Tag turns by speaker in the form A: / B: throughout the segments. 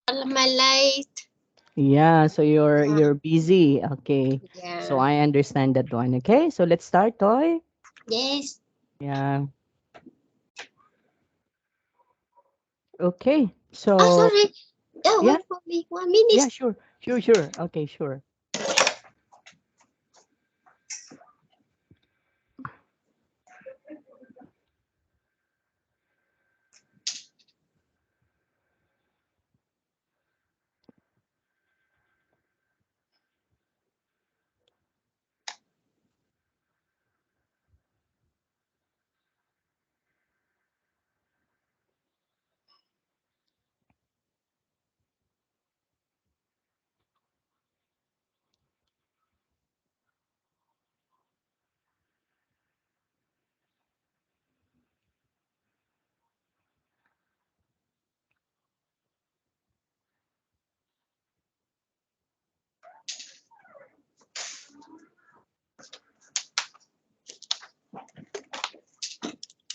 A: Am I late?
B: Yeah, so you're busy. Okay. So
A: Yeah.
B: I understand that one. Okay. So let's start, Toy.
A: Yes.
B: Yeah. Okay.
A: Oh,
B: So
A: sorry. Oh,
B: yeah,
A: wait for me 1 minute.
B: yeah, sure. Sure, sure. Okay, sure.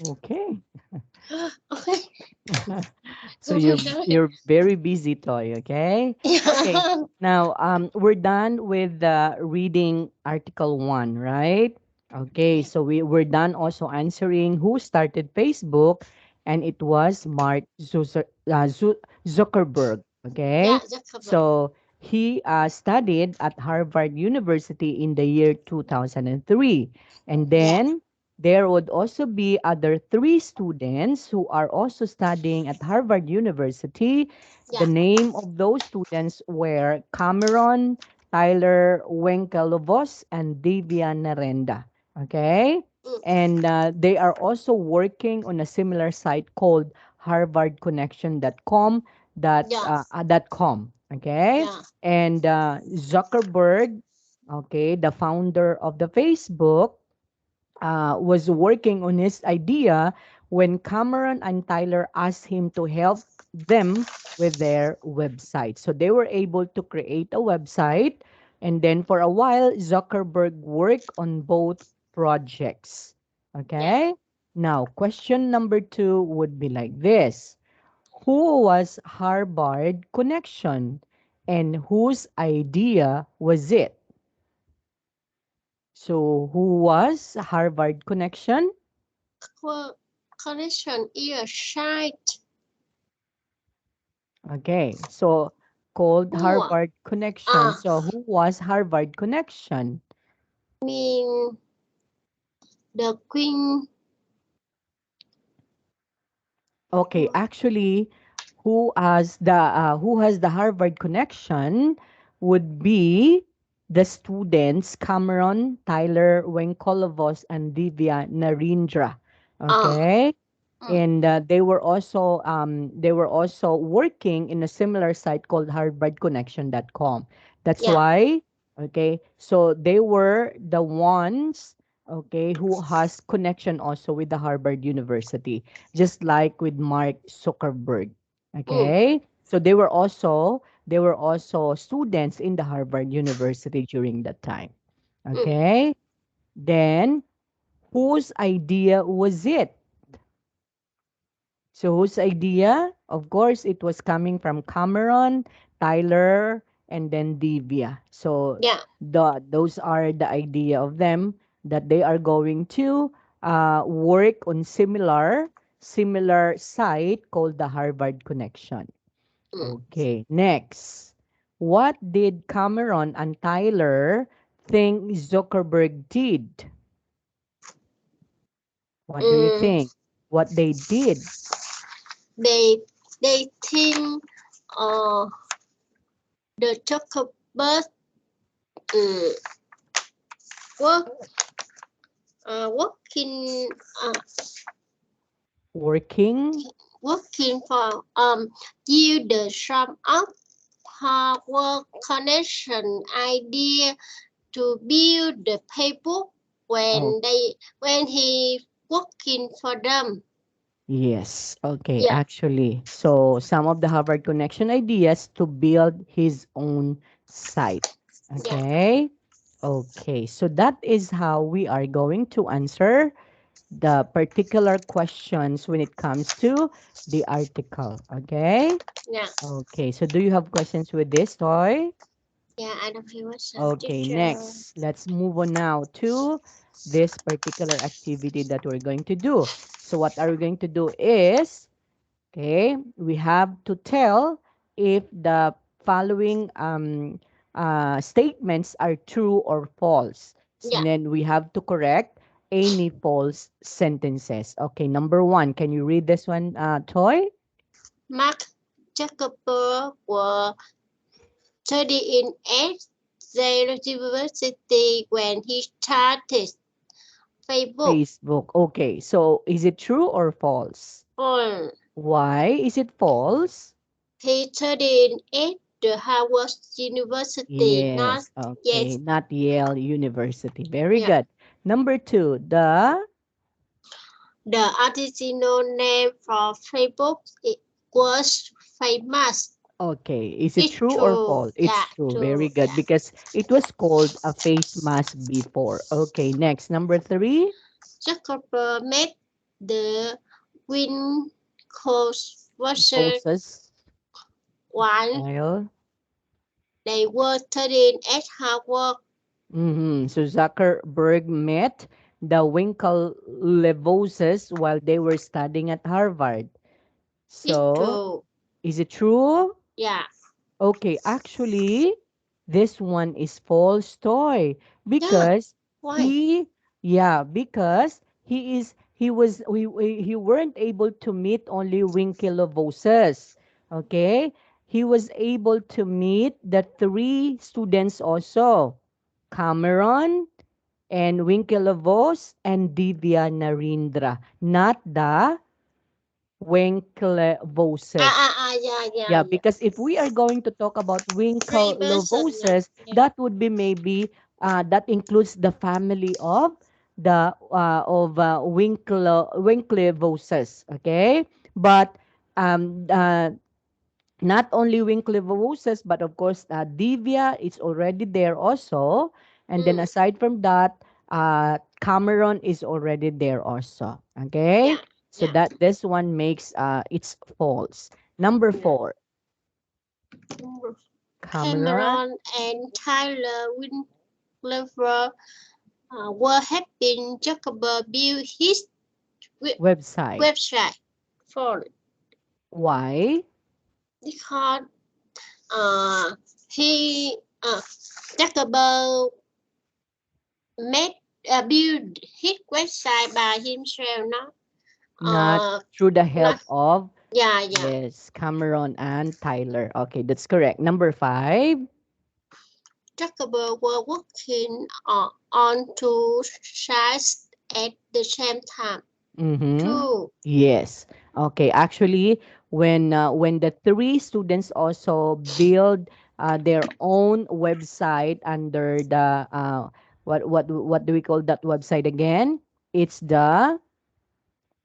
B: Okay.
A: Okay.
B: So
A: Okay, sorry.
B: you're very busy, Toy, okay? Okay.
A: Yeah.
B: Now, we're done with reading article 1, right? Okay,
A: Yeah.
B: so we're done also answering who started Facebook, and it was Mark Zuckerberg,
A: Yeah,
B: okay?
A: just cover.
B: So he studied at Harvard University in the year 2003. And
A: Yeah.
B: then there would also be other three students who are also studying at Harvard University. The
A: Yeah.
B: name of those students were Cameron, Tyler Wenkelovos, and Divya Narenda. Okay?
A: Mm.
B: And they are also working on a similar site called harvardconnection.com
A: Yeah.
B: .com. Okay?
A: Yeah.
B: And Zuckerberg, okay, the founder of the Facebook, was working on his idea when Cameron and Tyler asked him to help them with their website. So they were able to create a website. And then for a while, Zuckerberg worked on both projects.
A: Yeah.
B: Okay? Now, question number 2 would be like this. Who was Harvard Connection and whose idea was it? So, who was Harvard Connection?
A: Connection is a site.
B: Okay, so called
A: Who?
B: Harvard Connection.
A: Ah,
B: So, who was Harvard Connection?
A: mean the queen.
B: Okay, actually, who has the Harvard connection would be the students Cameron, Tyler, Wenkolovos, and Divya Narendra.
A: Ah.
B: Okay,
A: Mm.
B: and they were also working in a similar site called harvardconnection.com. That's
A: Yeah.
B: why, okay, so they were the ones, okay, who has connection also with the Harvard University, just like with Mark Zuckerberg.
A: Mm.
B: Okay, so they were also students in the Harvard University during that time.
A: Mm.
B: Okay, then whose idea was it? So whose idea? Of course, it was coming from Cameron, Tyler, and then Divya. So
A: Yeah.
B: those are the idea of them that they are going to work on similar site called the Harvard Connection.
A: Mm.
B: Okay, next. What did Cameron and Tyler think Zuckerberg did? What do you
A: Mm.
B: think? What they did?
A: They they think uh the chocolate mm, work working uh
B: Working.
A: working for you the sum up power connection idea to build the paper
B: Oh,
A: when he working for them.
B: yes. Okay,
A: Yeah.
B: actually. So some of the Harvard Connection ideas to build his own site.
A: Yeah.
B: Okay. Okay. So that is how we are going to answer the particular questions when it comes to the article. Okay?
A: Yeah.
B: Okay. So do you have questions with this, Toy?
A: Yeah, I don't feel myself,
B: Okay,
A: teacher.
B: next. Let's move on now to this particular activity that we're going to do. So what are we going to do is, okay, we have to tell if the following statements are true or false.
A: Yeah.
B: And then we have to correct any false sentences. Okay, number one, can you read this one, Toy?
A: Mark Zuckerberg was studying at the university when he started Facebook.
B: Facebook. Okay, so is it true or false?
A: On
B: Why is it false?
A: he studied at the Harvard University, not
B: Yes,
A: yet.
B: okay, not Yale University. Very
A: Yeah.
B: good. Number two, the
A: The original name for Facebook it was famous.
B: okay, is it
A: It's
B: true or
A: true.
B: false? It's
A: Yeah,
B: true. Very
A: true.
B: good
A: Yeah.
B: because it was called a face mask before. Okay, next, number three,
A: Zuckerberg made the Windows version
B: Moses
A: while
B: Kyle.
A: they were studying at Harvard.
B: So Zuckerberg met the Winklevoses while they were studying at Harvard.
A: It's
B: So,
A: true.
B: is it true?
A: Yeah.
B: Okay, actually, this one is false toy
A: Yeah.
B: because
A: Why?
B: he, yeah, because he weren't able to meet only Winklevoss. Okay, he was able to meet the three students also, Cameron and Winklevoss and Divya Narendra, not the Winklevoss.
A: Yeah, yeah,
B: Yeah,
A: yeah.
B: because if we are going to talk about
A: Three person. Yeah.
B: Winklevoss,
A: Yeah.
B: that would be maybe that includes the family of the Winklevoss, okay? But um, uh, not only Winklevoss, but of course Divya is already there also, and then
A: Mm.
B: aside from that, Cameron is already there also, okay?
A: Yeah.
B: So
A: Yeah.
B: that this one makes it's false. Number
A: Yeah.
B: four. Cameron
A: Cameron and Tyler Winklever were helping Zuckerberg build his we-
B: website.
A: website for
B: Why?
A: because uh, he Zuckerberg made build his website by himself, not
B: Not through the help
A: not
B: of,
A: yeah, yeah.
B: yes, Cameron and Tyler. Okay, that's correct. Number five.
A: Zuckerberg were working on two sites at the same time.
B: Mm-hmm.
A: Two.
B: Yes. Okay. Actually, when the three students also build their own website under the what do we call that website again? It's the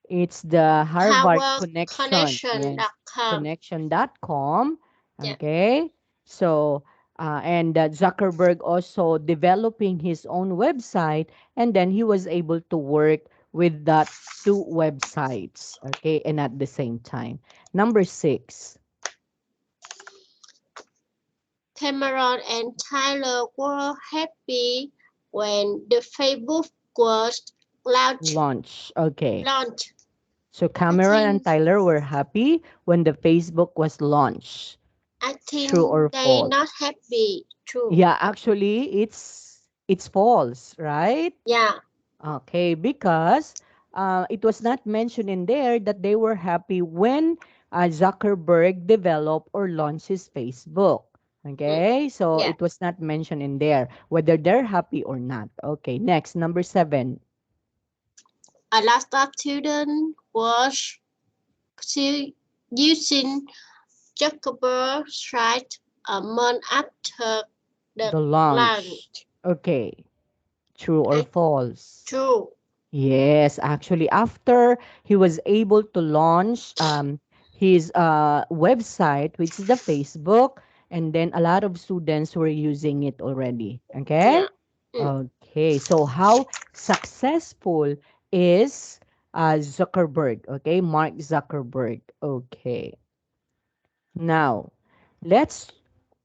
B: It's the Harvard Connection. Yes,
A: Harvardconnection.com.
B: connection.com.
A: Yeah,
B: Okay. So, and Zuckerberg also developing his own website, and then he was able to work with that two websites. Okay. And at the same time. Number six,
A: Cameron and Tyler were happy when the Facebook was launched.
B: launch. Okay.
A: Launched.
B: So
A: I
B: Cameron and
A: think
B: Tyler were happy when the Facebook was launched.
A: I
B: True or
A: think they
B: false?
A: not happy. True.
B: Yeah, actually, it's false, right?
A: Yeah.
B: Okay, because it was not mentioned in there that they were happy when Zuckerberg developed or launched his Facebook.
A: Mm,
B: Okay, so
A: yeah.
B: it was not mentioned in there whether they're happy or not. Okay, next, number seven.
A: A lot of students was still using Zuckerberg site a month after the
B: The launch.
A: launch.
B: Okay, true or
A: I
B: false?
A: true.
B: Yes, actually, after he was able to launch his website, which is the Facebook, and then a lot of students were using it already. Okay?
A: Yeah. Mm.
B: Okay, so how successful is Zuckerberg. Okay, Mark Zuckerberg. Okay. Now, let's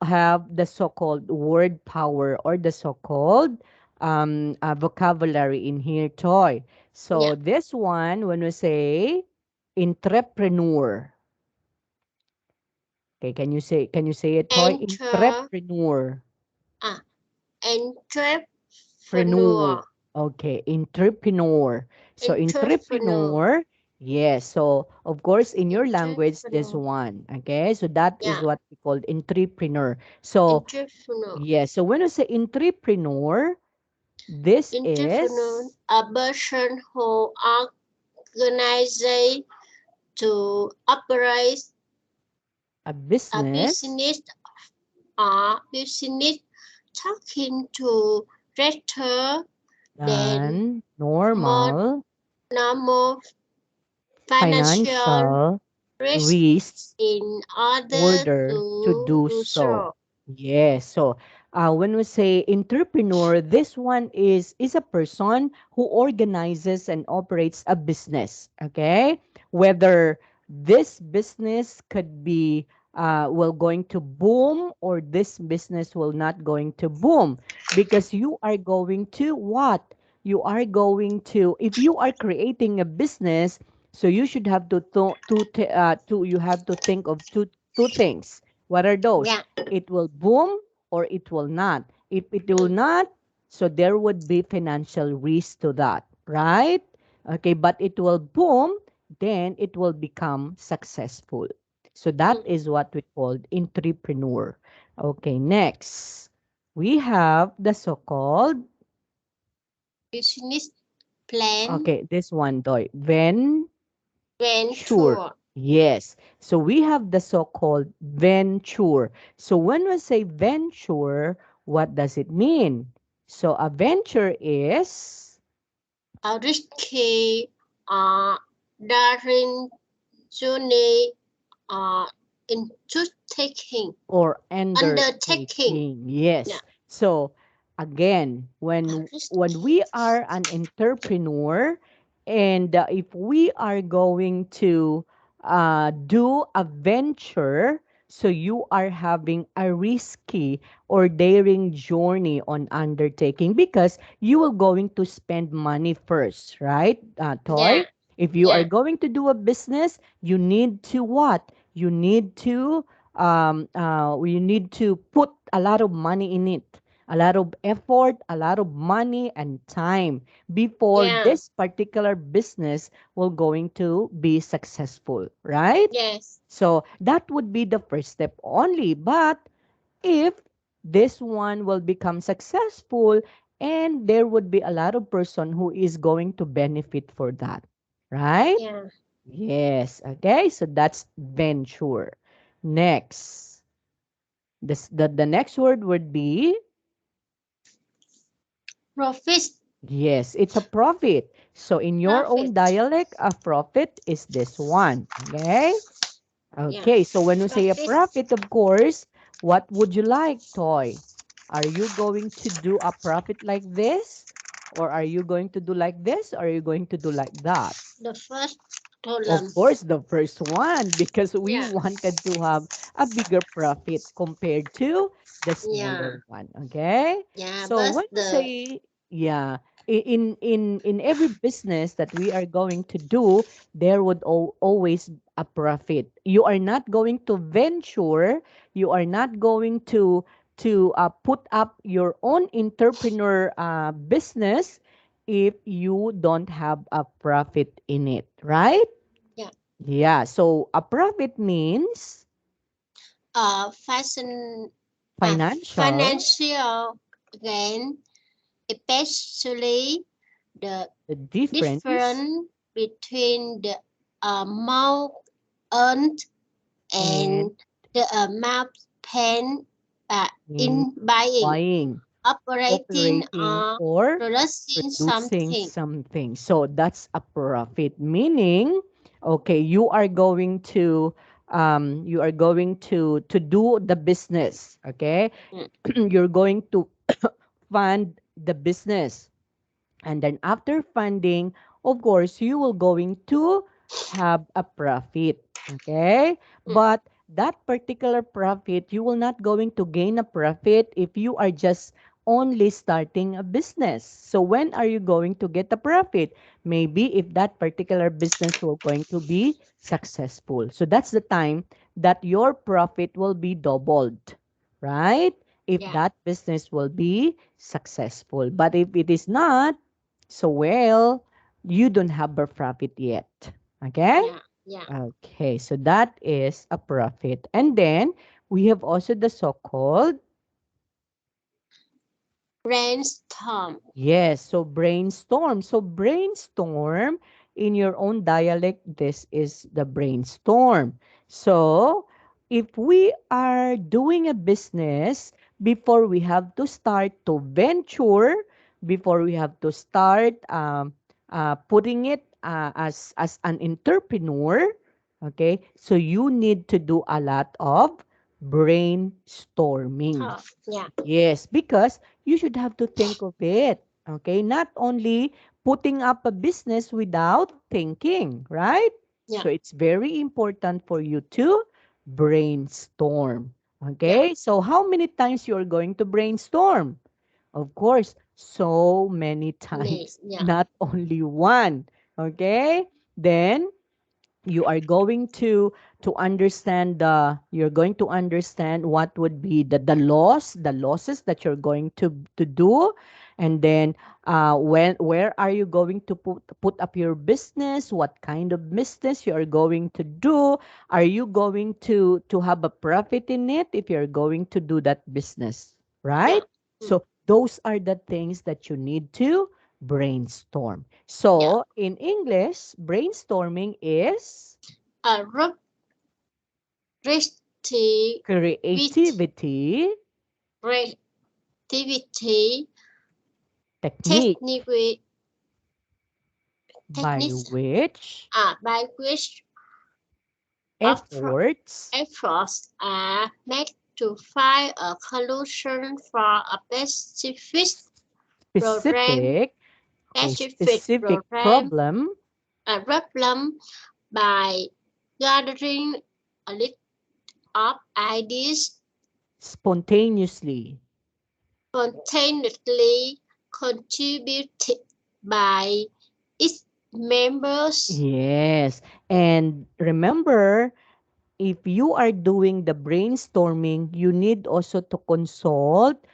B: have the so-called word power or the so-called vocabulary in here, Toy.
A: Yeah.
B: So this one, when we say entrepreneur, okay, can you say it, Toy?
A: Enter.
B: Entrepreneur.
A: Ah. Entrepreneur.
B: Preneur. Okay, entrepreneur. So
A: Entrepreneur.
B: entrepreneur, yes. So of course in your language this
A: Entrepreneur.
B: one. Okay, so that is
A: Yeah.
B: what we call entrepreneur. So
A: Entrepreneur.
B: yes, so when you say entrepreneur, this
A: Entrepreneur.
B: is
A: A person who organizes to operate
B: a
A: a
B: business
A: business or business talking to greater than
B: than
A: more
B: normal
A: normal financial
B: financial
A: risk
B: risks
A: in order
B: order to
A: to
B: do
A: do
B: so.
A: so.
B: Yes. So when we say entrepreneur, this one is a person who organizes and operates a business. Okay, whether this business could be will going to boom or this business will not going to boom because you are going to what you are going to if you are creating a business, so you should have to you have to think of two things. What are those?
A: Yeah,
B: It will boom or it will not. If it will not, so there would be financial risk to that, right? Okay, but it will boom, then it will become successful. So that
A: mm,
B: is what we call entrepreneur. Okay, next. We have the so-called,
A: business plan
B: okay, this one, Doy. Venture.
A: venture.
B: Yes. So we have the so-called venture. So when we say venture, what does it mean? So a venture is
A: A risky daring journey uh, into taking
B: or
A: undertaking.
B: undertaking.
A: Yeah,
B: Yes. So again,
A: a
B: when
A: risky.
B: we are an entrepreneur and if we are going to do a venture, so you are having a risky or daring journey on undertaking because you will going to spend money first, right,
A: Yeah,
B: Toy? If you are
A: yeah,
B: going to do a business, you need to what? You need to we need to put a lot of money in it, a lot of effort, a lot of money and time before
A: yeah,
B: this particular business will going to be successful, right?
A: yes,
B: So that would be the first step only. But if this one will become successful and there would be a lot of person who is going to benefit for that, right?
A: yeah.
B: Yes. Okay. So that's venture. Next. The next word would be,
A: Profit,
B: yes, it's a profit. So in your own
A: profit.
B: dialect, a profit is this one. Okay.
A: Yeah,
B: Okay. So when we say a
A: profit.
B: profit, of course, what would you like, Toy? Are you going to do a profit like this? Or are you going to do like this? Or are you going to do like that?
A: The first
B: Of
A: column.
B: course, the first one, because we
A: Yeah,
B: wanted to have a bigger profit compared to the
A: yeah,
B: smaller one. Okay,
A: yeah.
B: so
A: But
B: when we say, yeah, in every business that we are going to do, there would always a profit. You are not going to venture. You are not going to put up your own entrepreneur business if you don't have a profit in it, right?
A: yeah,
B: Yeah, so a profit means
A: fashion,
B: financial,
A: financial gain, especially the
B: the difference
A: difference between the amount earned
B: and
A: and the amount spent
B: in
A: in buying,
B: buying,
A: operating,
B: operating,
A: or
B: or
A: producing
B: producing
A: something.
B: something. So that's a profit, meaning, okay, you are going to do the business, okay?
A: Mm,
B: You're going to fund the business. And then after funding, of course, you will going to have a profit. Okay?
A: mm,
B: But that particular profit, you will not going to gain a profit if you are just only starting a business. So when are you going to get a profit? Maybe if that particular business will going to be successful. So that's the time that your profit will be doubled, right? If
A: yeah,
B: that business will be successful. But if it is not, so well, you don't have a profit yet. Okay?
A: yeah, yeah.
B: Okay, so that is a profit. And then we have also the so-called.
A: Brainstorm.
B: Yes, so brainstorm. So brainstorm in your own dialect, this is the brainstorm. So if we are doing a business, before we have to start to venture, before we have to start putting it as an entrepreneur, okay, so you need to do a lot of brainstorming.
A: Top. Yeah,
B: Yes, because you should have to think of it. Okay, not only putting up a business without thinking, right?
A: yeah,
B: So it's very important for you to brainstorm.
A: yeah.
B: Okay, so how many times you are going to brainstorm? Of course, so many
A: Me.
B: times,
A: Yeah,
B: not only one. Okay, then you are going to understand the you're going to understand what would be the losses that you're going to do, and then when where are you going to put up your business, what kind of business you are going to do, are you going to have a profit in it if you're going to do that business,
A: yeah,
B: right?
A: mm,
B: So those are the things that you need to brainstorm.
A: yeah.
B: So, in English, brainstorming is
A: A restrictive
B: creativity
A: creativity
B: technique
A: technique
B: by
A: techniques
B: which
A: by which
B: efforts,
A: efforts are made to find a solution for a program,
B: specific, okay,
A: specific
B: specific
A: program,
B: problem
A: a problem by gathering a list of ideas
B: spontaneously.
A: spontaneously contributed by its members.
B: Yes. And remember, if you are doing the brainstorming, you need also to consult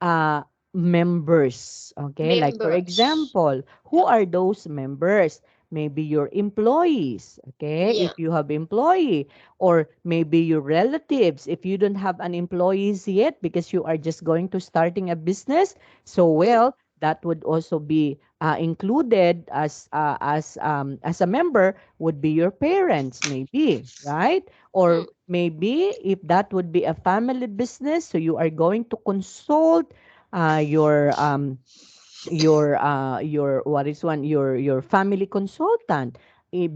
B: uh, members. Okay, like for
A: Members.
B: example, who
A: Yeah,
B: are those members? Maybe your employees. Okay,
A: yeah,
B: if you have employee, or maybe your relatives. If you don't have an employees yet because you are just going to starting a business, so
A: mm,
B: well that would also be included as a member would be your parents, maybe, right? Or
A: mm,
B: maybe if that would be a family business, so you are going to consult uh, your um your what is one your family consultant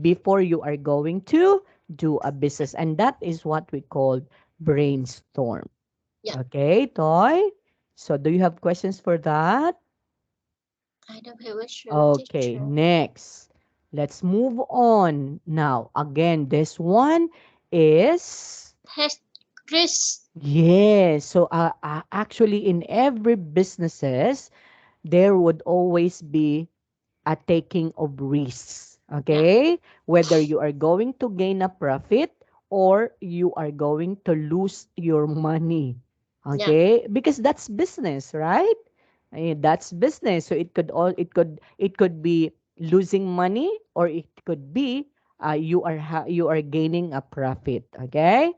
B: before you are going to do a business, and that is what we call brainstorm.
A: yeah.
B: Okay, Toy, so do you have questions for that?
A: I don't have a question,
B: Okay,
A: teacher.
B: next, let's move on. Now again, this one is.
A: Has Chris?
B: Yes. So actually, in every businesses, there would always be a taking of risks.
A: Yeah,
B: Okay? Whether you are going to gain a profit or you are going to lose your money.
A: yeah,
B: Okay? Because that's business, right? That's business. So it could be losing money, or it could be you are gaining a profit. Okay?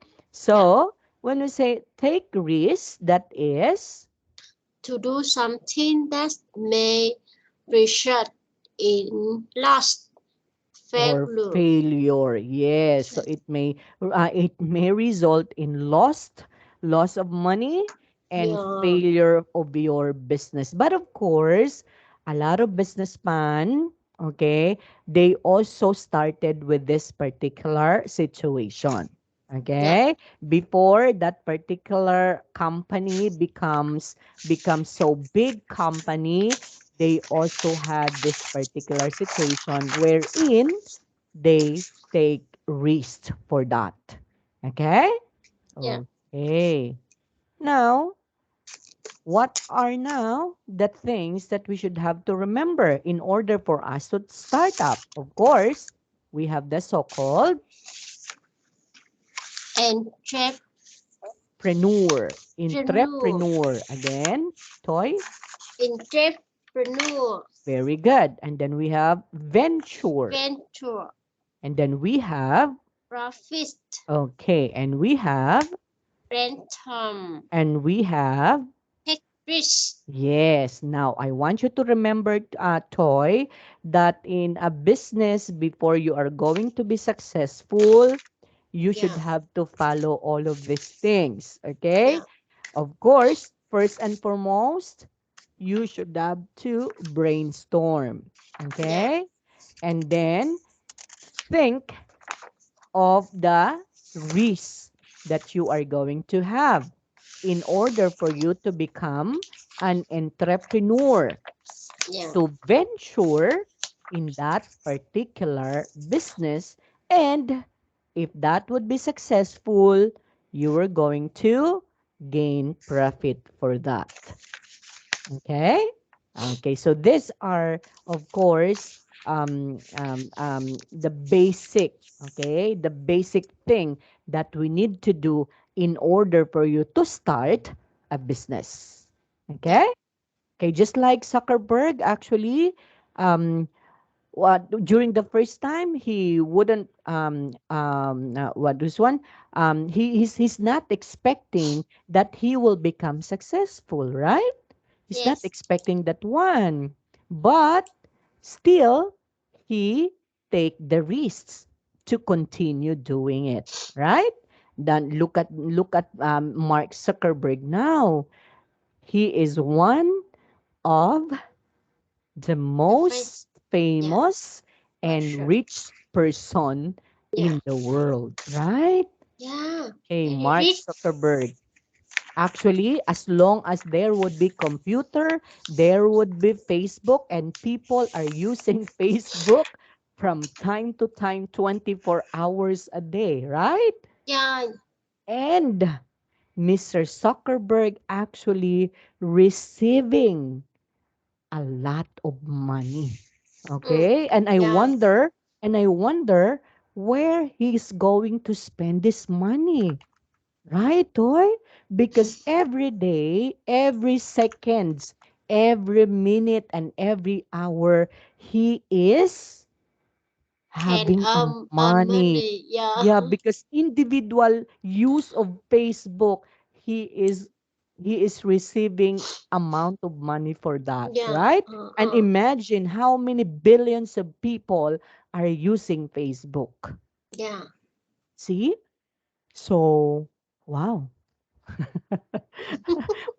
A: yeah.
B: So when we say take risks, that is.
A: To do something that may result in loss,
B: Or
A: failure.
B: failure, yes, so it may result in loss of money and
A: Yeah,
B: failure of your business. But of course, a lot of businessmen, okay, they also started with this particular situation.
A: yeah,
B: Okay, before that particular company becomes so big company, they also had this particular situation wherein they take risk for that. Okay?
A: yeah,
B: Okay. Now, what are now the things that we should have to remember in order for us to start up? Of course, we have the so-called
A: entrepreneur,
B: preneur, entrepreneur. Again, toy.
A: entrepreneur,
B: Very good. And then we have venture.
A: venture,
B: And then we have,
A: profit,
B: okay,
A: random,
B: and we have,
A: take risk.
B: yes. Now, I want you to remember, Toy, that in a business, before you are going to be successful, you should
A: Yeah,
B: have to follow all of these things. Okay?
A: yeah,
B: Of course, first and foremost, you should have to brainstorm.
A: yeah,
B: Okay? And then think of the risk that you are going to have in order for you to become an entrepreneur,
A: yeah,
B: to venture in that particular business. And if that would be successful, you are going to gain profit for that. Okay? Okay, so these are, of course, the basic, okay, the basic thing that we need to do in order for you to start a business.
A: yeah,
B: Okay? Okay, just like Zuckerberg, actually, what during the first time he wouldn't what this one he's not expecting that he will become successful, right? He's not
A: yes,
B: expecting that one. But still, he take the risks to continue doing it, right? Then look at Mark Zuckerberg now. He is one of the
A: the first,
B: most
A: yeah,
B: famous
A: for
B: and
A: sure.
B: rich person
A: Yeah,
B: in the world, right?
A: yeah,
B: Hey,
A: very
B: Mark
A: rich.
B: Zuckerberg. Actually, as long as there would be computer, there would be Facebook, and people are using Facebook from time to time, 24 hours a day, right?
A: Yeah,
B: And Mr. Zuckerberg actually receiving a lot of money.
A: mm,
B: Okay?
A: yeah,
B: And I wonder where he's going to spend this money. Right, Toy? Because every day, every seconds, every minute, and every hour, he is
A: can
B: having money.
A: money. Yeah,
B: Yeah, because individual use of Facebook, he is he is receiving amount of money for that,
A: yeah,
B: right? And imagine how many billions of people are using Facebook.
A: yeah,
B: See? So, wow.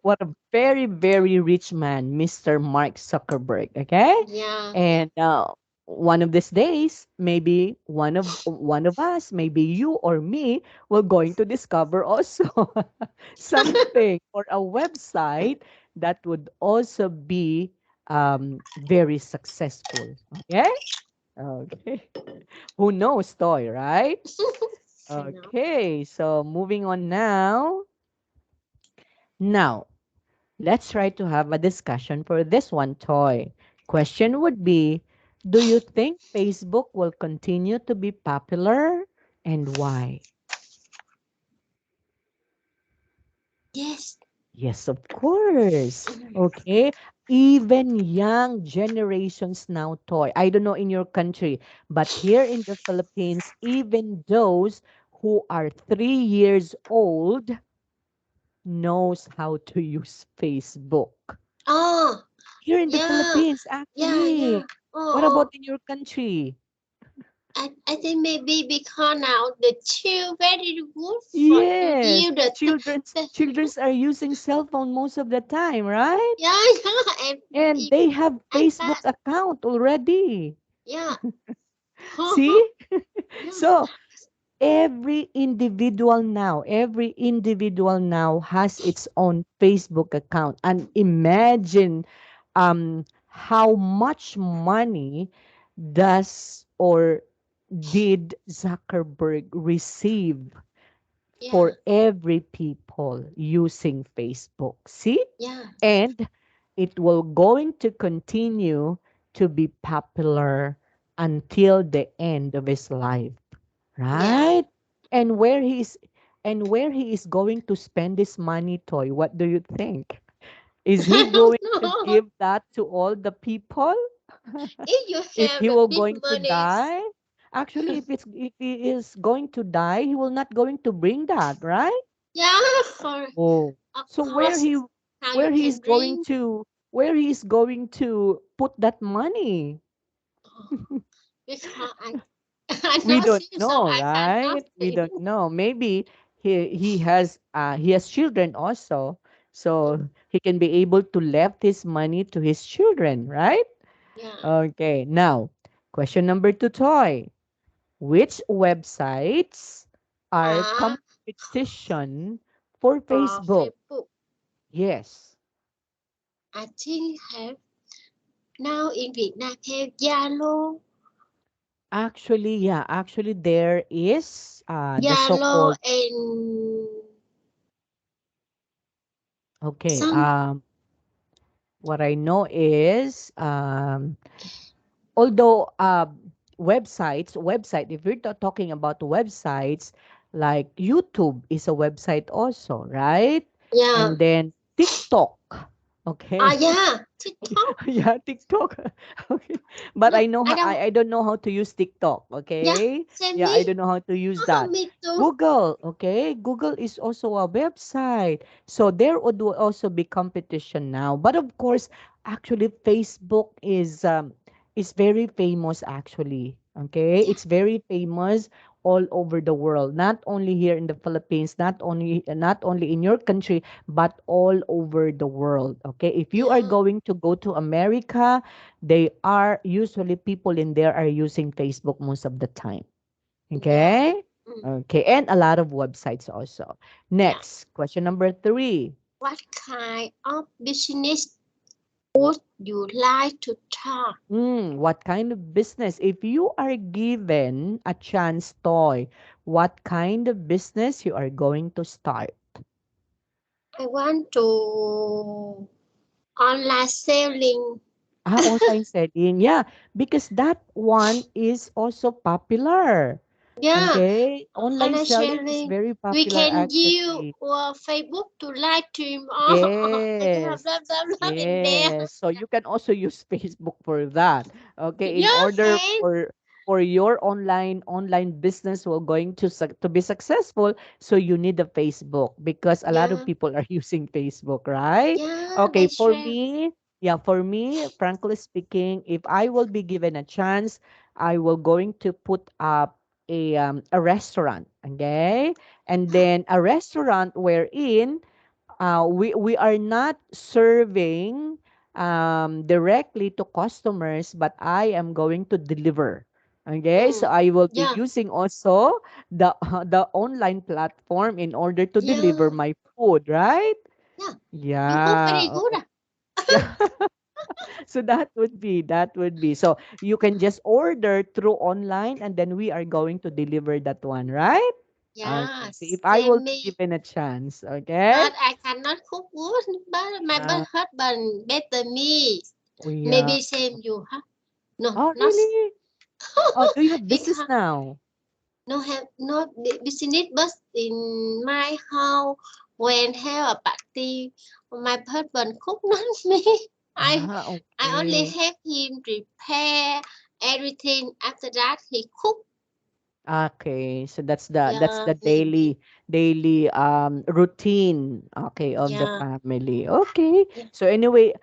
B: What a very, very rich man, Mr. Mark Zuckerberg. Okay,
A: yeah, yeah,
B: and one of these days, maybe one of us, maybe you or me, will going to discover also something or a website that would also be very successful. Okay, okay. Who knows, Toy, right?
A: I know.
B: Okay, so moving on now. Now, let's try to have a discussion for this one, Toy. Question would be, do you think Facebook will continue to be popular and why?
A: Yes.
B: Yes, of course. Okay. Even young generations now, Toy. I don't know in your country, but here in the Philippines, even those who are 3 years old knows how to use Facebook.
A: Oh,
B: Here in the
A: yeah,
B: Philippines,
A: yeah, yeah.
B: actually. What
A: Oh,
B: about in your country?
A: I think maybe because now the chill very good for to
B: Yes.
A: you the
B: Childrens are using cell phone most of the time, right?
A: yeah, yeah, and
B: And they have Facebook
A: iPad.
B: account already.
A: Yeah.
B: See?
A: Yeah.
B: So every individual now has its own Facebook account. And imagine how much money does or did Zuckerberg receive
A: yeah,
B: for every people using Facebook? See?
A: yeah,
B: And it will going to continue to be popular until the end of his life,
A: yeah.
B: right? And where he is going to spend this money, Toy, what do you think? Is he
A: I don't
B: going to
A: know.
B: give that to all the people
A: If you
B: if
A: have
B: he
A: the
B: will
A: big
B: going to
A: money,
B: die? Actually, if he is going to die, he will not going to bring that, right?
A: yeah, for
B: Oh,
A: of
B: so
A: course, how you
B: where he is
A: can
B: going
A: drink.
B: to where he is going to put that money?
A: Because I I
B: We
A: know
B: don't
A: you, so
B: know,
A: I cannot
B: right? We
A: think.
B: don't know. Maybe he has children also, so he can be able to left his money to his children, right?
A: Yeah,
B: Okay. Now, question number two, Toy. Which websites are
A: ah,
B: competition for
A: for
B: Facebook?
A: Facebook,
B: Yes.
A: I think have now in Việt Nam have Zalo,
B: Actually, yeah, actually there is the
A: Zalo
B: so-called
A: and
B: okay,
A: some,
B: what I know is although website if we're talking about websites like YouTube is a website also, right?
A: yeah,
B: And then TikTok,
A: ah,
B: okay.
A: yeah, TikTok.
B: Yeah, TikTok. Okay. But
A: No,
B: I know
A: I
B: how,
A: don't.
B: I don't know how to use TikTok,
A: Yeah,
B: okay?
A: send
B: Yeah, I
A: me.
B: don't know how to use that.
A: Me too.
B: Google, okay? Google is also a website. So there would also be competition now. But of course, actually Facebook is very famous actually. Okay?
A: Yeah,
B: It's very famous all over the world. Not only here in the Philippines, not only in your country, but all over the world. Okay, if you are
A: yeah,
B: going to go to America, they are usually people in there are using Facebook most of the time.
A: yeah,
B: Okay,
A: mm,
B: okay, and a lot of websites also.
A: yeah.
B: Next question number three.
A: What kind of business would you like to start?
B: What kind of business? If you are given a chance, Toy, what kind of business you are going to start?
A: I want to online selling.
B: Online selling. Yeah, because that one is also popular.
A: Yeah,
B: Okay, online
A: online
B: selling is
A: selling.
B: very
A: We
B: popular
A: can use
B: actually.
A: Facebook to live stream and blah
B: Yes.
A: blah blah blah in there.
B: Yes. So you can also use Facebook for that. Okay, in
A: You
B: order
A: can.
B: for your online business will going to to be successful, so you need a Facebook because a lot of
A: Yeah,
B: people are using Facebook, right?
A: yeah,
B: Okay,
A: that's
B: for
A: right.
B: me, yeah, for me, frankly speaking, if I will be given a chance, I will going to put up a restaurant, okay? And then a restaurant wherein we are not serving directly to customers, but I am going to deliver. Okay, so
A: Mm.
B: I will be
A: Yeah,
B: using also the online platform in order to deliver
A: yeah,
B: my food, right?
A: yeah. You cook very
B: Yeah.
A: good.
B: Yeah. So that would be. So you can just order through online and then we are going to deliver that one, right?
A: Yeah,
B: Okay. So if I will
A: same
B: be
A: me.
B: given a chance, okay?
A: But I cannot cook good. But my
B: Uh,
A: husband better me.
B: oh yeah.
A: Maybe same you, huh? No,
B: Oh,
A: not
B: really? Oh, do you have business
A: because
B: now?
A: no have no business. But in my house, when have a party, my husband cook, not me. I I only
B: Okay.
A: help him prepare everything. After that, he cook.
B: Okay. So that's the
A: Yeah, maybe.
B: daily routine, okay, of the
A: Yeah,
B: family. Okay.
A: yeah,
B: So anyway,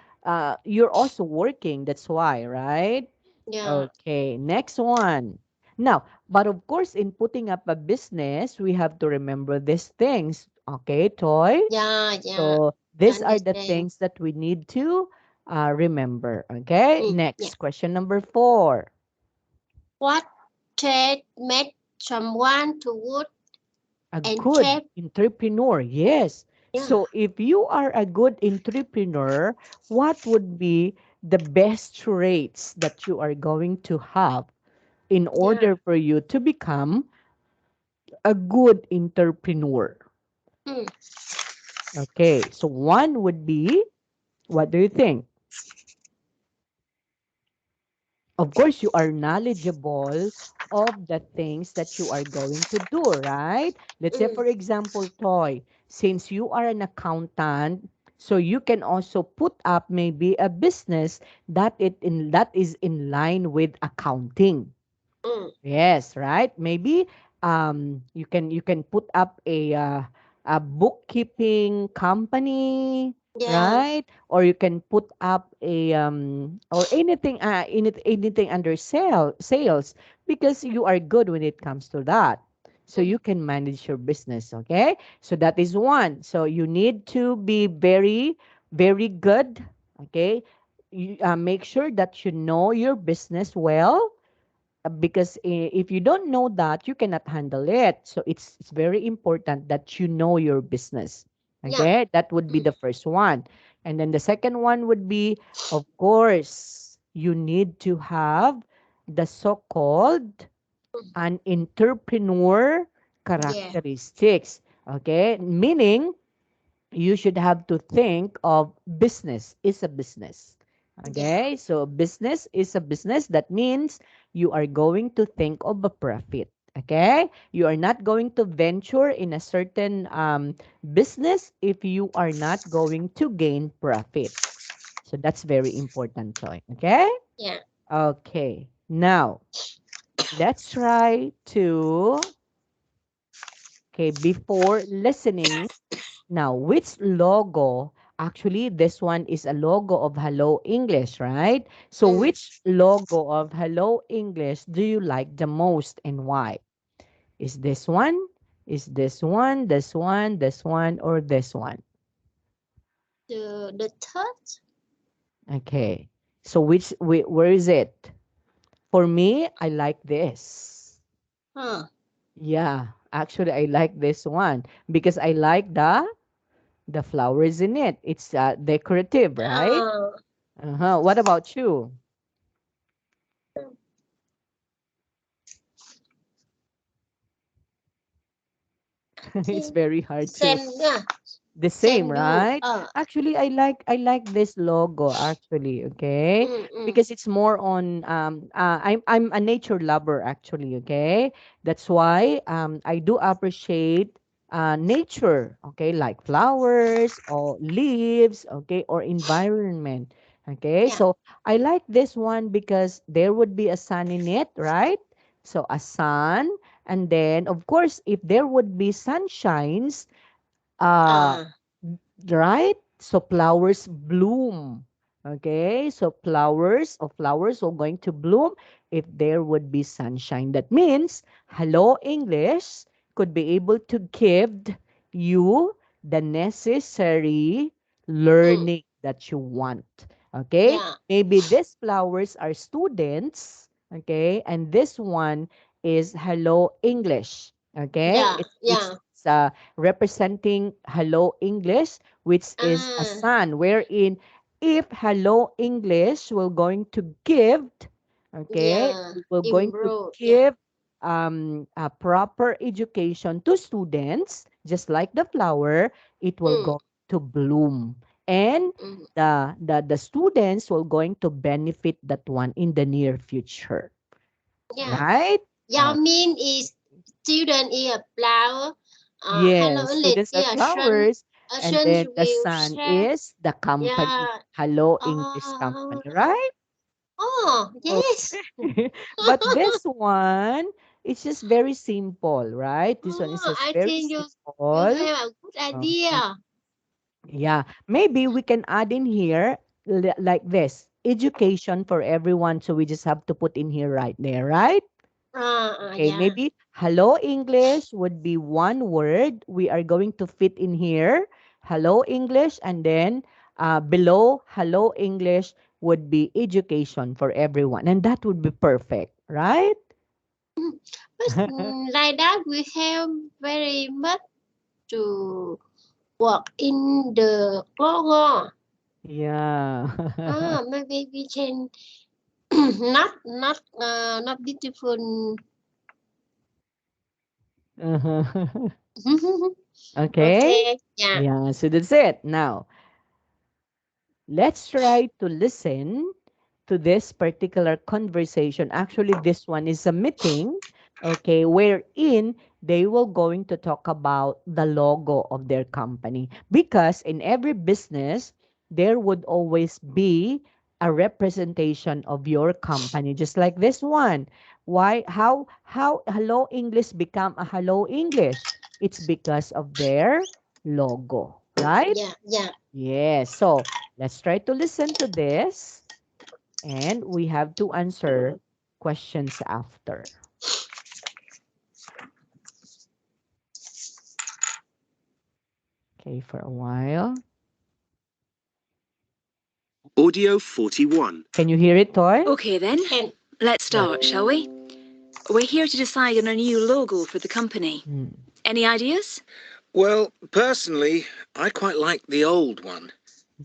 B: you're also working, that's why, right?
A: yeah,
B: Okay, next one. Now, but of course, in putting up a business, we have to remember these things. Okay, Toy?
A: yeah, yeah.
B: So these are the
A: Understand.
B: things that we need to remember. Okay,
A: Yeah.
B: next question number four.
A: What trait made someone to good
B: A
A: and
B: good
A: trait?
B: entrepreneur. Yes.
A: Yeah.
B: So if you are a good entrepreneur, what would be the best traits that you are going to have in
A: Yeah.
B: order for you to become a good entrepreneur.
A: Mm.
B: Okay, so one would be, what do you think? Of course, you are knowledgeable of the things that you are going to do, right? Let's say,
A: Mm.
B: for example, Toy, since you are an accountant, so you can also put up maybe a business that is in line with accounting.
A: Mm.
B: Yes, right. Maybe you can put up a bookkeeping company,
A: Yeah.
B: right? Or you can put up a or anything under sales because you are good when it comes to that. So
A: Mm.
B: you can manage your business, okay? So that is one. So you need to be very good, okay? Make sure that you know your business well, because if you don't know that, you cannot handle it. So it's very important that you know your business.
A: Yeah.
B: Okay, that would be
A: Mm.
B: the first one. And then the second one would be, of course, you need to have the so-called
A: Mm.
B: an entrepreneur
A: Yeah.
B: characteristics. Okay, meaning you should have to think of business is a business.
A: Yeah.
B: Okay, so business is a business. That means you are going to think of a profit. Okay, you are not going to venture in a certain business if you are not going to gain profit. So that's very important, Toy. Okay,
A: Yeah.
B: okay. Now let's try to, okay, before listening. Now, which logo? Actually, this one is a logo of Hello English, right? So,
A: Mm.
B: which logo of Hello English do you like the most and why? Is this one? Is this one, this one, this one, or this one?
A: The third.
B: Okay. So, where is it? For me, I like this.
A: Huh.
B: Yeah, actually, I like this one because I like the flowers in it. It's decorative, right?
A: Uh,
B: Uh-huh. What about you? It's
A: think
B: very hard to
A: same. Yeah.
B: the same,
A: Same you.
B: right? Actually, I like this logo actually, okay?
A: Mm. Mm.
B: Because it's more on I'm a nature lover actually, okay? That's why I do appreciate nature, okay? Like flowers or leaves, okay? Or environment. Okay?
A: Yeah.
B: So, I like this one because there would be a sun in it, right? So, a sun, and then of course if there would be sunshines, uh
A: Uh.
B: right? So flowers bloom. Okay, so flowers are going to bloom if there would be sunshine. That means Hello English could be able to give you the necessary
A: Mm.
B: learning that you want. Okay,
A: Yeah.
B: maybe these flowers are students. Okay, and this one is Hello English. Okay,
A: Yeah.
B: it's
A: Yeah.
B: representing Hello English, which is a
A: Ah.
B: sun, wherein if Hello English will going to give, okay,
A: Yeah.
B: we're going to
A: Improve. Yeah.
B: give a proper education to students, just like the flower, it will
A: Mm.
B: go to bloom. And
A: Mm.
B: the students will going to benefit that one in the near future,
A: Yeah.
B: right?
A: Yao mean is student is a flower. Hello
B: Yes,
A: English
B: students are
A: is a sun.
B: flowers,
A: A
B: and
A: sun
B: then the
A: will
B: sun
A: share.
B: is the company.
A: Yeah.
B: Hello English
A: Oh.
B: company, right?
A: Oh. Yes.
B: Okay. But this one, it's just very simple, right? This one is
A: Oh.
B: just
A: I
B: very
A: think you
B: simple.
A: have a good
B: Uh-huh.
A: idea.
B: Yeah, maybe we can add in here like this, education for everyone. So we just have to put in here right there, right? Okay,
A: Yeah.
B: maybe hello English would be one word. We are going to fit in here. Hello English, and then below hello English would be education for everyone. And that would be perfect, right?
A: But like that, we have very much to work in the logo.
B: Yeah.
A: Maybe we can not beautiful.
B: Uh-huh. Okay.
A: Okay, yeah,
B: Yeah, so that's it. Now, let's try to listen to this particular conversation. Actually, this one is a meeting, okay, wherein they will going to talk about the logo of their company. Because in every business, there would always be a representation of your company, just like this one. Why? How Hello English become a Hello English? It's because of their logo, right?
A: yeah, yeah.
B: Yes. So let's try to listen to this and we have to answer questions after. Okay, for a while.
C: Audio 41.
B: Can you hear it, Toy?
D: Okay then,
A: Can
D: let's start, shall we? We're here to decide on a new logo for the company.
B: Mm.
D: Any ideas?
C: Well, personally, I quite like the old one.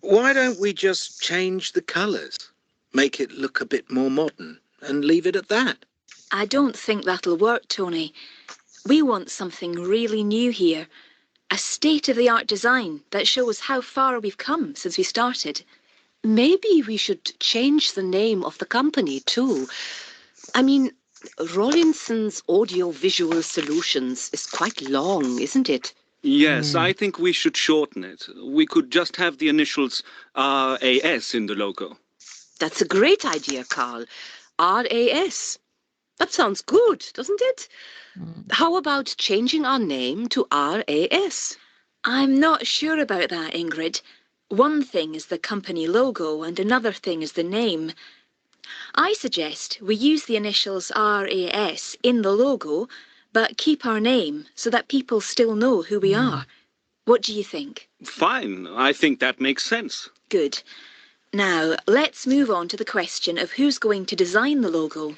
C: Why don't we just change the colours? Make it look a bit more modern and leave it at that?
D: I don't think that'll work, Tony. We want something really new here. A state-of-the-art design that shows how far we've come since we started.
E: Maybe we should change the name of the company too. I mean, Rollinson's Audiovisual Solutions is quite long, isn't it?
C: Yes, I
B: Mm.
C: think we should shorten it. We could just have the initials RAS in the logo.
E: That's a great idea, Carl. RAS. That sounds good, doesn't it?
B: Mm.
E: How about changing our name to RAS?
D: I'm not sure about that, Ingrid. One thing is the company logo and another thing is the name. I suggest we use the initials RAS in the logo, but keep our name so that people still know who we
B: Mm.
D: are. What do you think?
C: Fine, I think that makes sense.
D: Good. Now, let's move on to the question of who's going to design the logo.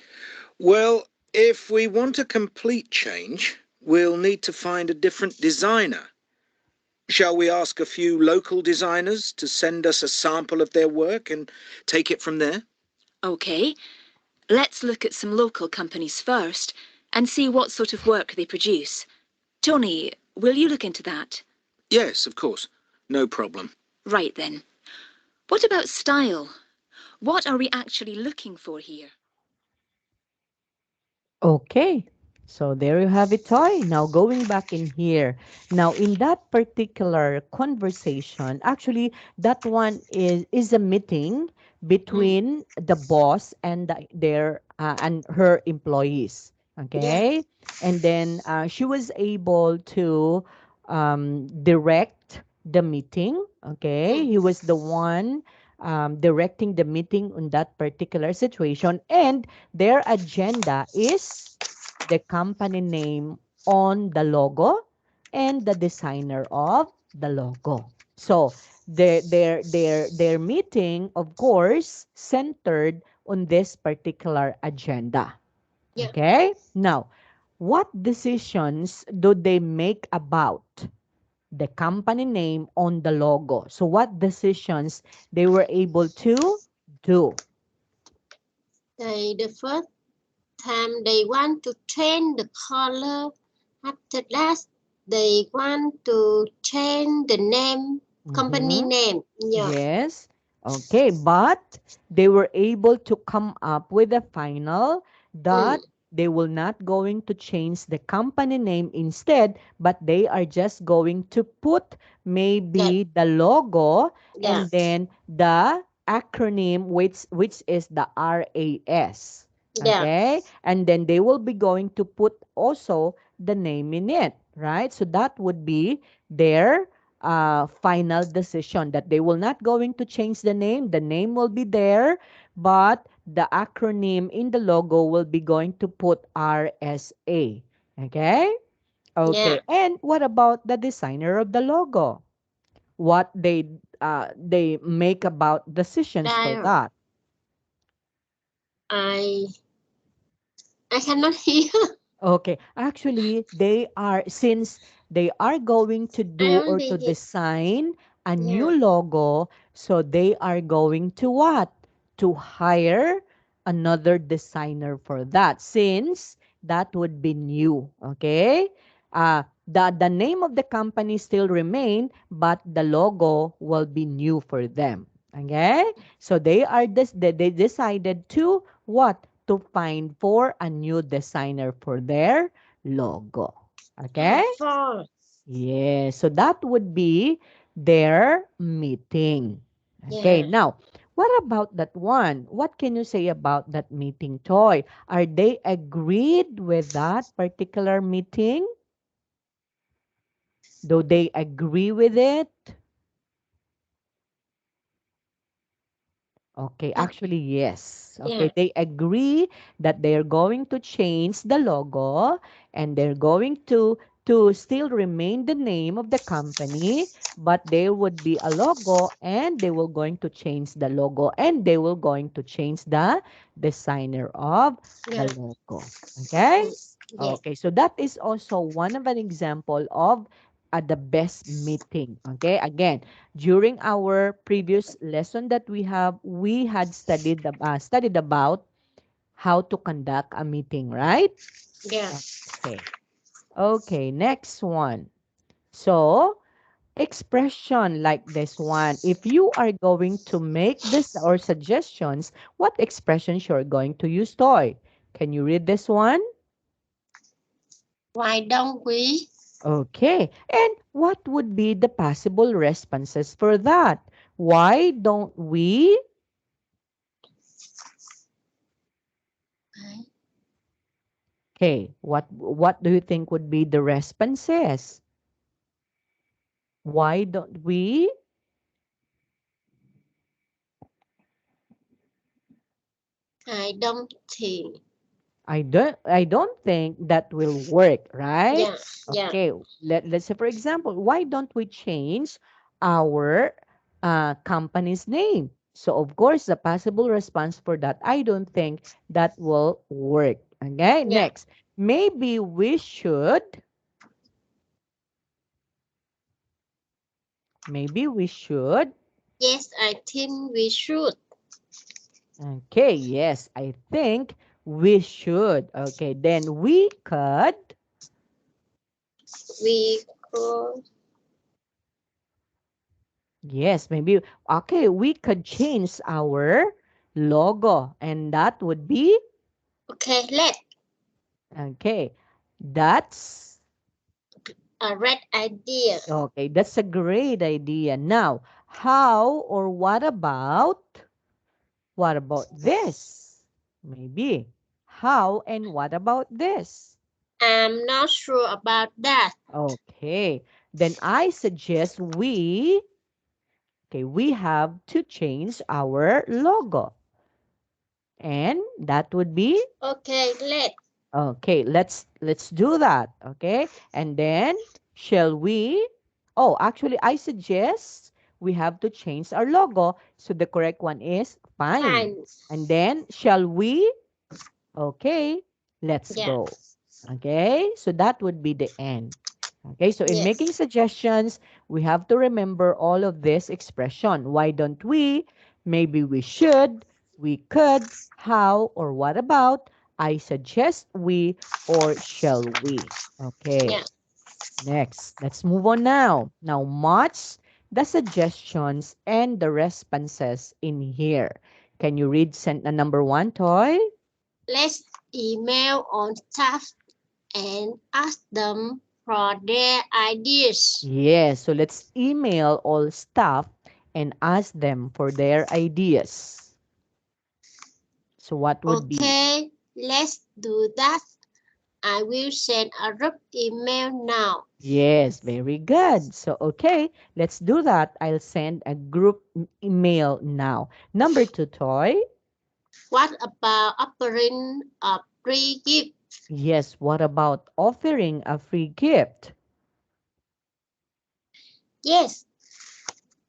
C: Well, if we want a complete change, we'll need to find a different designer. Shall we ask a few local designers to send us a sample of their work and take it from there?
D: Okay, let's look at some local companies first and see what sort of work they produce. Tony, will you look into that?
C: Yes, of course. No problem.
D: Right then. What about style? What are we actually looking for here?
B: Okay. So there you have it, Toy. Now going back in here. Now in that particular conversation, actually that one is a meeting
A: mm,
B: between the boss and their and her employees.
A: yeah,
B: Okay, and then she was able to direct the meeting. Okay,
A: mm,
B: he was the one directing the meeting on that particular situation, and their agenda is the company name on the logo and the designer of the logo. So their meeting, of course, centered on this particular agenda.
A: yeah,
B: Okay? Now, what decisions do they make about the company name on the logo? So what decisions they were able to do?
A: the first time they want to change the color. After that, they want to change the name, company
B: Mhm.
A: name. Yeah.
B: Yes. Okay, but they were able to come up with a final
A: Mm,
B: that they will not going to change the company name instead, but they are just going to put
A: that.
B: maybe the logo
A: Yeah.
B: and then the acronym which is the RAS.
A: Yeah.
B: Okay? And then they will be going to put also the name in it, right? So that would be their final decision that they will not going to change the name. The name will be there, but the acronym in the logo will be going to put RSA. Okay?
A: Yeah.
B: Okay. And what about the designer of the logo? What they make about decisions for
A: That
B: that?
A: I I cannot hear.
B: Okay. Actually, they are since they are going to
A: I
B: do or
A: only
B: to
A: hear.
B: design a new
A: Yeah.
B: logo. So they are going to what? To hire another designer for that, since that would be new. Okay? The name of the company still remain, but the logo will be new for them. Okay? So they decided to what? To find for a new designer for their logo. Okay?
A: For.
B: Yeah, so that would be their meeting. Okay,
A: Yeah.
B: now, what about that one? What can you say about that meeting, Toy? Are they agreed with that particular meeting? Do they agree with it? Okay,
A: Uh,
B: actually, yes. Okay,
A: yeah.
B: they agree that they're going to change the logo, and they're going to still remain the name of the company, but there would be a logo, and they will going to change the logo, and they will going to change the designer of the
A: Yeah.
B: logo. Okay?
A: Mm, yeah.
B: Okay, so that is also one of an example of the best meeting. Okay, again, during our previous lesson that we had studied about how to conduct a meeting, right?
A: Yeah.
B: Okay. Okay, next one. So, expression like this one. If you are going to make this or suggestions, what expressions you're going to use, Toy? Can you read this one?
A: Why don't we?
B: Okay. And what would be the possible responses for that? Why don't we? Okay, what do you think would be the responses? Why don't we?
A: I don't think.
B: I don't think that will work, right?
A: Yeah. Yeah.
B: Okay, let's say for example, why don't we change our company's name? So of course, the possible response for that, I don't think that will work. Okay,
A: Yeah.
B: next, maybe we should. Maybe we should.
A: Yes, I think we should.
B: Okay, yes, I think we should. Okay, then we could.
A: We could.
B: Yes, maybe. Okay, we could change our logo, and that would be.
A: Okay, let
B: Okay, that's.
A: a red idea.
B: Okay, that's a great idea. Now, how or what about this? Maybe. How and what about this?
A: I'm not sure about that.
B: Okay, then I suggest we have to change our logo. And that would be.
A: Okay, let.
B: Okay, let's do that. Okay? And then shall we? Oh, actually I suggest we have to change our logo. So the correct one is fine.
A: Fine.
B: And then shall we? Okay, let's
A: Yeah.
B: go. Okay? So that would be the end. Okay, so in making
A: Yes.
B: suggestions, we have to remember all of this expression. Why don't we? Maybe we should, we could, how, or what about? I suggest we, or shall we?
A: Yeah.
B: Okay, next. Let's move on now. Now, match the suggestions and the responses in here. Can you read number one, Toy?
A: Let's email on staff and ask them for their ideas.
B: Yes, so let's email all staff and ask them for their ideas. So what would be?
A: Okay, let's do that. I will send a group email now.
B: Yes, very good. So, okay, let's do that. I'll send a group email now. Number two, Toy.
A: What about offering a free gift?
B: Yes, what about offering a free gift?
A: Yes,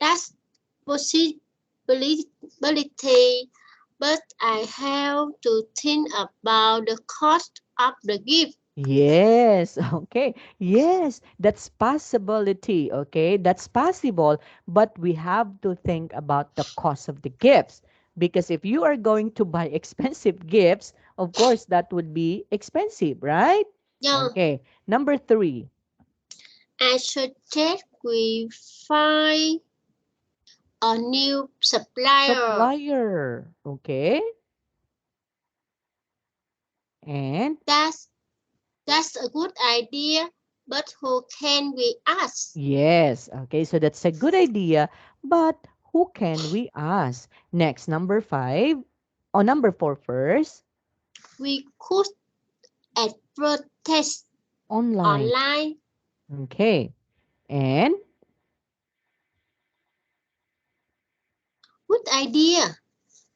A: that's possibility, but I have to think about the cost of the gift.
B: Yes, okay. Yes, that's possibility, okay? That's possible, but we have to think about the cost of the gifts because if you are going to buy expensive gifts, of course that would be expensive, right?
A: Yeah,
B: Okay. Number 3,
A: I suggest we find a new supplier.
B: supplier, okay? And
A: That's that's a good idea, but who can we ask?
B: yes, okay, so that's a good idea, but who can we ask? Next, number 5, or number 4 first.
A: We could advertise
B: Online.
A: online.
B: Okay. And
A: Good idea.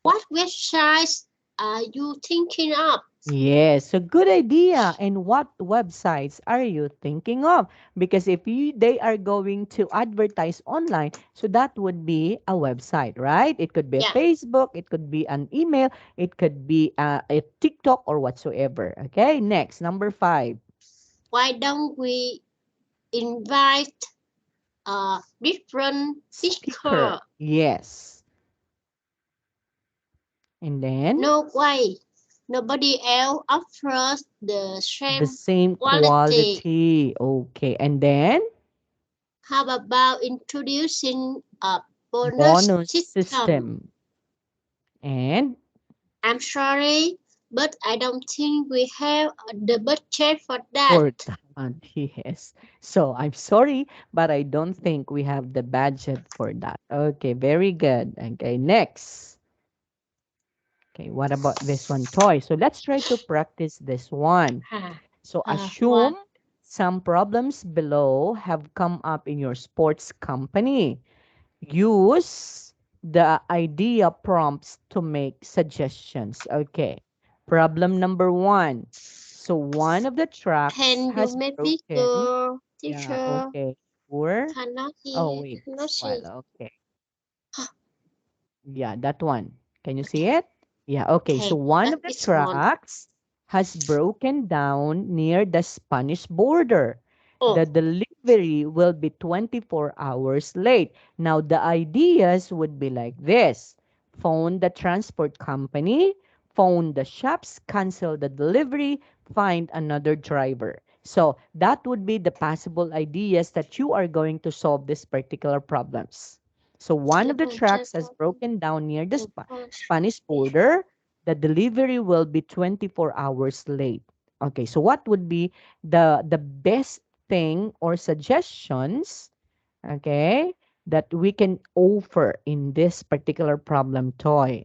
A: What websites are you thinking of?
B: yes, a good idea. And what websites are you thinking of? Because if you they are going to advertise online, so that would be a website, right? It could be a
A: Yeah.
B: Facebook, it could be an email, it could be a TikTok or whatsoever. Okay. Next, number 5,
A: Why don't we invite a different
B: speaker.
A: speaker?
B: Yes. And then
A: No way. Nobody else offers the
B: the
A: same
B: same
A: quality.
B: quality. Okay. And then
A: How about introducing a bonus
B: bonus
A: system?
B: system. And
A: I'm sorry, but I don't think we have the budget for that.
B: for that, yes. So I'm sorry, but I don't think we have the budget for that. Okay, very good. Okay, next. Okay, what about this one, toy? So let's try to practice this one. So
A: What?
B: assume some problems below have come up in your sports company. Use the idea prompts to make suggestions. Okay. Problem number 1. So one of the tracks
A: Can you
B: has
A: make
B: broken.
A: bigger,
B: Yeah,
A: teacher?
B: okay. Or
A: Cannot
B: oh
A: hear,
B: wait,
A: cannot see.
B: while okay. Yeah, that one. Can you see
A: Okay,
B: it? Yeah, okay. So
A: okay,
B: one
A: that
B: of the
A: is one.
B: tracks has broken down near the Spanish border.
A: Oh,
B: The delivery will be 24 hours late. Now, the ideas would be like this: phone the transport company, phone the shops, cancel the delivery, find another driver. So, that would be the possible ideas that you are going to solve these particular problems. So one
A: the
B: of the tracks has
A: transport,
B: broken down near the
A: the
B: Spanish border. The delivery will be 24 hours late. Okay, so what would be the best thing or suggestions, okay, that we can offer in this particular problem, toy?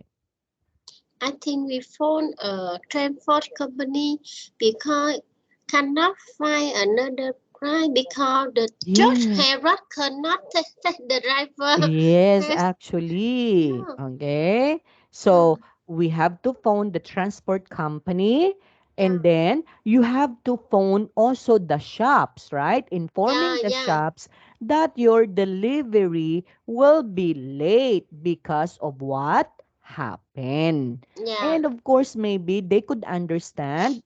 A: I think we found a transport company because cannot find another driver because the judge
B: Yeah.
A: Herod cannot take the driver.
B: Yes,
A: Yes,
B: actually.
A: yeah,
B: Okay.
A: yeah,
B: So we have to phone the transport company
A: yeah,
B: and then you have to phone also the shops, right? Informing
A: yeah,
B: the
A: yeah,
B: shops that your delivery will be late because of what happened.
A: yeah.
B: And of course, maybe they could
A: Why
B: understand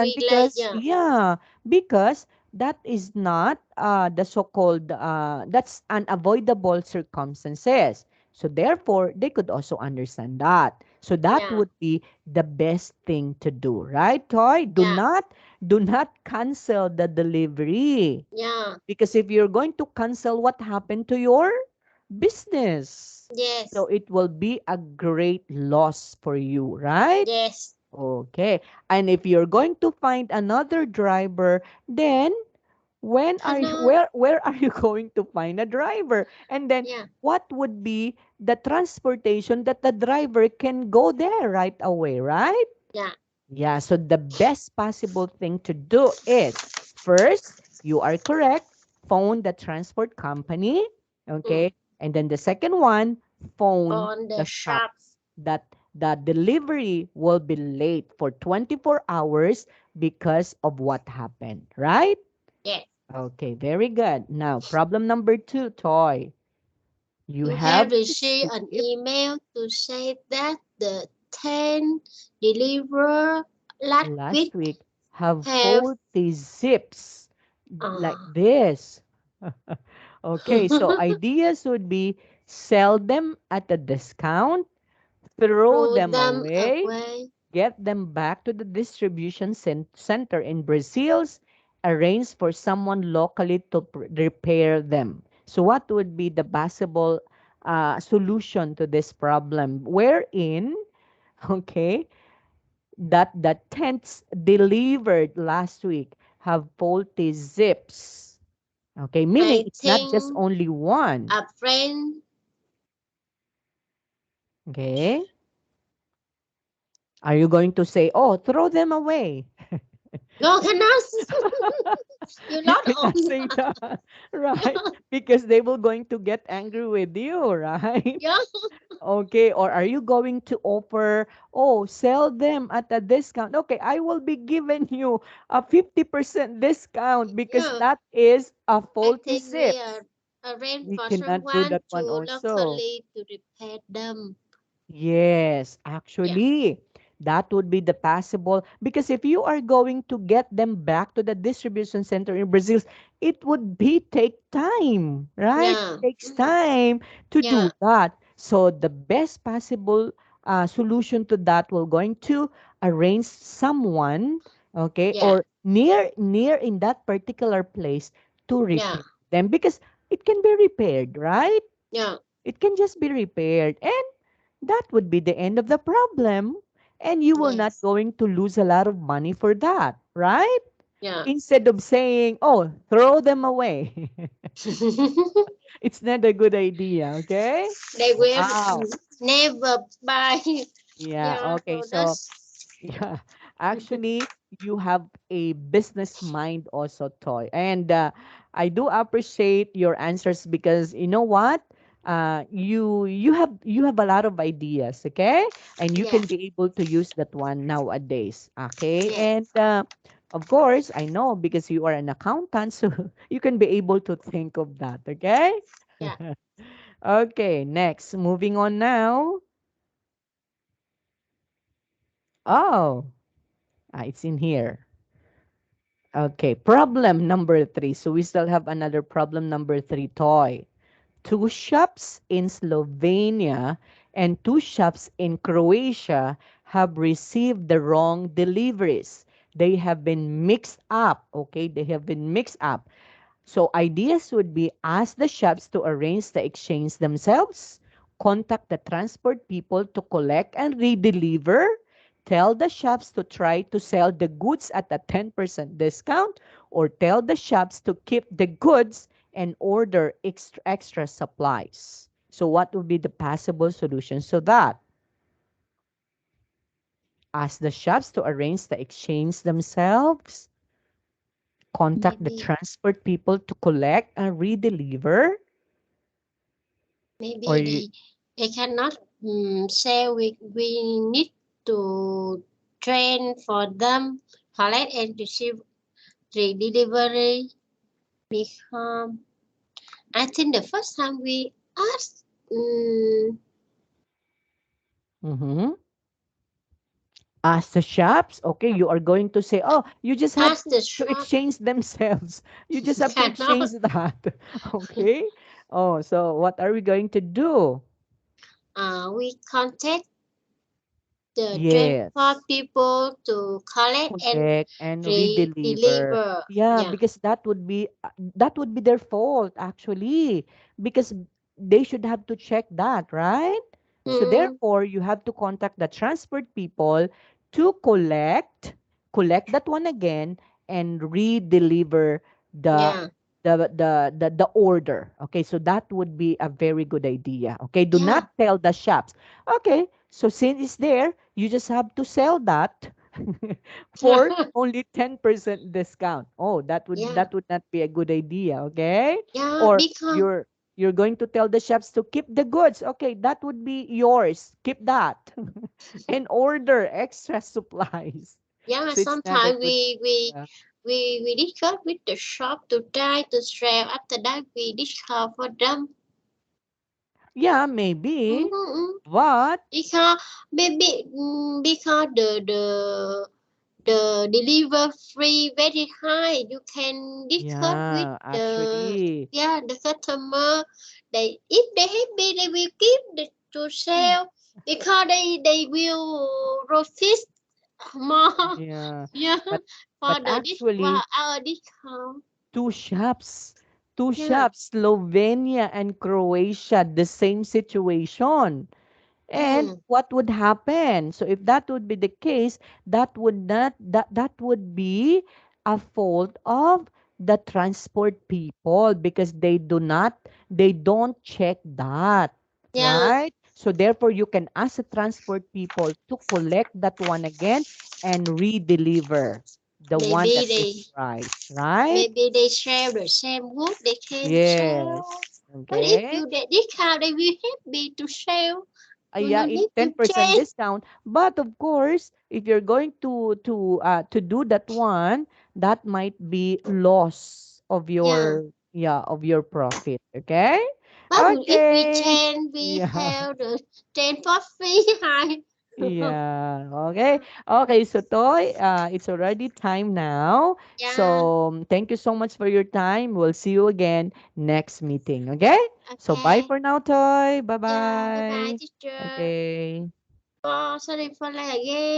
A: we like,
B: because
A: yeah,
B: yeah, because that is not the so-called that's unavoidable circumstances, so therefore they could also understand that, so that
A: yeah,
B: would be the best thing to do, right, toy? do
A: yeah,
B: not do not cancel the delivery,
A: yeah,
B: because if you're going to cancel, what happened to your business? So
A: yes,
B: it will be a great loss for you, right?
A: yes.
B: Okay. And if you're going to find another driver, then
A: Cannot,
B: where are you going to find a driver? And then
A: yeah,
B: what would be the transportation that the driver can go there right away, right?
A: yeah,
B: Yeah, so the best possible thing to do is first, you are correct, phone the transport company,
A: mm.
B: okay? And then the second one, phone
A: On the
B: the
A: shop,
B: shops that the delivery will be late for 24 hours because of what happened, right?
A: yes.
B: Okay, very good. Now, problem number 2, toy. You
A: You
B: have
A: have
B: to
A: received an
B: skip.
A: email to say that the 10 deliver last week
B: last week have
A: have
B: faulty zips like
A: uh,
B: this. Okay, so ideas would be sell them at a discount, throw
A: throw
B: them
A: them
B: away,
A: away.
B: get them back to the distribution center in Brazil's, arrange for someone locally to repair them. So, what would be the possible solution to this problem? Wherein, okay, that the tents delivered last week have faulty zips. Okay, meaning
A: I
B: it's not just
A: think
B: only one.
A: a friend.
B: Okay, are you going to say, oh, throw them away?
A: No, cannot. You
B: You
A: not on.
B: cannot say that, right? Because they will going to get angry with you, right?
A: Yeah,
B: Okay, or are you going to offer, oh, sell them at a discount? Okay, I will be giving you a 50% discount because
A: yeah.
B: that is a
A: I
B: faulty
A: think we
B: zip.
A: are arrange
B: We
A: for
B: cannot do
A: someone
B: that
A: to
B: one also.
A: locally to repair them.
B: Yes,
A: Yeah,
B: actually, that would be the possible because if you are going to get them back to the distribution center in Brazil, it would be take time, right?
A: yeah,
B: Takes time to do
A: yeah,
B: that. So the best possible solution to that, we're going to arrange someone, okay,
A: yeah,
B: or near in that particular place to
A: yeah,
B: repair them because it can be repaired, right?
A: yeah.
B: It can just be repaired and that would be the end of the problem. And you will not
A: Yes,
B: going to lose a lot of money for that, right?
A: yeah.
B: Instead of saying, oh, throw them away. It's not a good idea, okay?
A: They will
B: Wow.
A: never buy.
B: Yeah,
A: Yeah,
B: okay.
A: so
B: So
A: that's
B: yeah, actually, you have a business mind also, Toy. And I do appreciate your answers because you know what? You have a lot of ideas, okay? And you
A: yeah,
B: can be able to use that one nowadays, okay?
A: yes,
B: And of course, I know because you are an accountant, so you can be able to think of that, okay?
A: yeah.
B: Okay, next, moving on now. Oh, it's in here. Okay, problem number three. So we still have another problem number three, Toy. Two shops in Slovenia and two shops in Croatia have received the wrong deliveries. They have been mixed up. Okay, they have been mixed up. So ideas would be ask the shops to arrange the exchange themselves, contact the transport people to collect and redeliver, tell the shops to try to sell the goods at a 10% discount, or tell the shops to keep the goods and order extra supplies. So what would be the possible solutions to that? Ask the shops to arrange the exchange themselves, contact the
A: Maybe,
B: transport people to collect and redeliver, or
A: maybe they cannot say we need to train for them, collect and receive the delivery. Because I think the first time we asked,
B: mhm, ask the shops. Okay, you are going to say, oh, you just have
A: ask the
B: to
A: shop,
B: exchange themselves. You just have to
A: cannot.
B: exchange that. Okay. Oh, so what are we going to do?
A: We contact the transport
B: Yes.
A: people to collect and
B: Collect and redeliver.
A: deliver.
B: Yeah,
A: Yeah.
B: because that would be their fault actually, because they should have to check that, right? So
A: Mm,
B: therefore, you have to contact the transport people to collect that one again and redeliver the
A: yeah.
B: the order. Okay, so that would be a very good idea. Okay, do
A: Yeah.
B: not tell the shops. Okay, so since it's there, you just have to sell that for only 10% discount. Oh,
A: Yeah.
B: that would not be a good idea, okay?
A: Yeah.
B: Or
A: Because
B: you're going to tell the shops to keep the goods. Okay, that would be yours. Keep that. And order extra supplies.
A: yeah,
B: So it's not a
A: sometimes
B: good idea.
A: we discuss with the shop to try to sell. After that, we discuss for them.
B: Yeah, maybe.
A: Mm-hmm.
B: But
A: Because maybe because the deliver free very high. You can discuss with
B: Yeah,
A: the
B: actually.
A: the customer. They if they happy they will give the to sell because they will resist more.
B: Yeah.
A: Yeah,
B: But
A: for
B: but
A: the for
B: actually
A: our discount.
B: two shops, two
A: Yeah,
B: shops, Slovenia and Croatia, the same situation. And
A: mm,
B: what would happen? So if that would be the case, that would be a fault of the transport people because they don't check that,
A: yeah.
B: right? So therefore you can ask the transport people to collect that one again and re-deliver the one
A: Maybe
B: that is
A: they
B: right, right?
A: maybe they sell the same wood. They can sell.
B: Yes.
A: But if
B: Okay.
A: you get discount, they will happy to sell. You
B: Yeah,
A: don't
B: in
A: need to
B: 10%
A: change.
B: discount. But of course, if you're going to do that one, that might be loss of
A: Yeah.
B: of your profit. Okay?
A: But if we
B: Okay.
A: change, we
B: Yeah.
A: have the 10 for free. Right?
B: Yeah. Okay. Okay. So, Toy, it's already time now.
A: Yeah.
B: So, thank you so much for your time. We'll see you again next meeting. Okay? So, bye
A: Okay.
B: for now, Toy. Bye
A: Yeah. Bye bye,
B: bye.
A: teacher.
B: Okay.
A: Oh, sorry for lag again.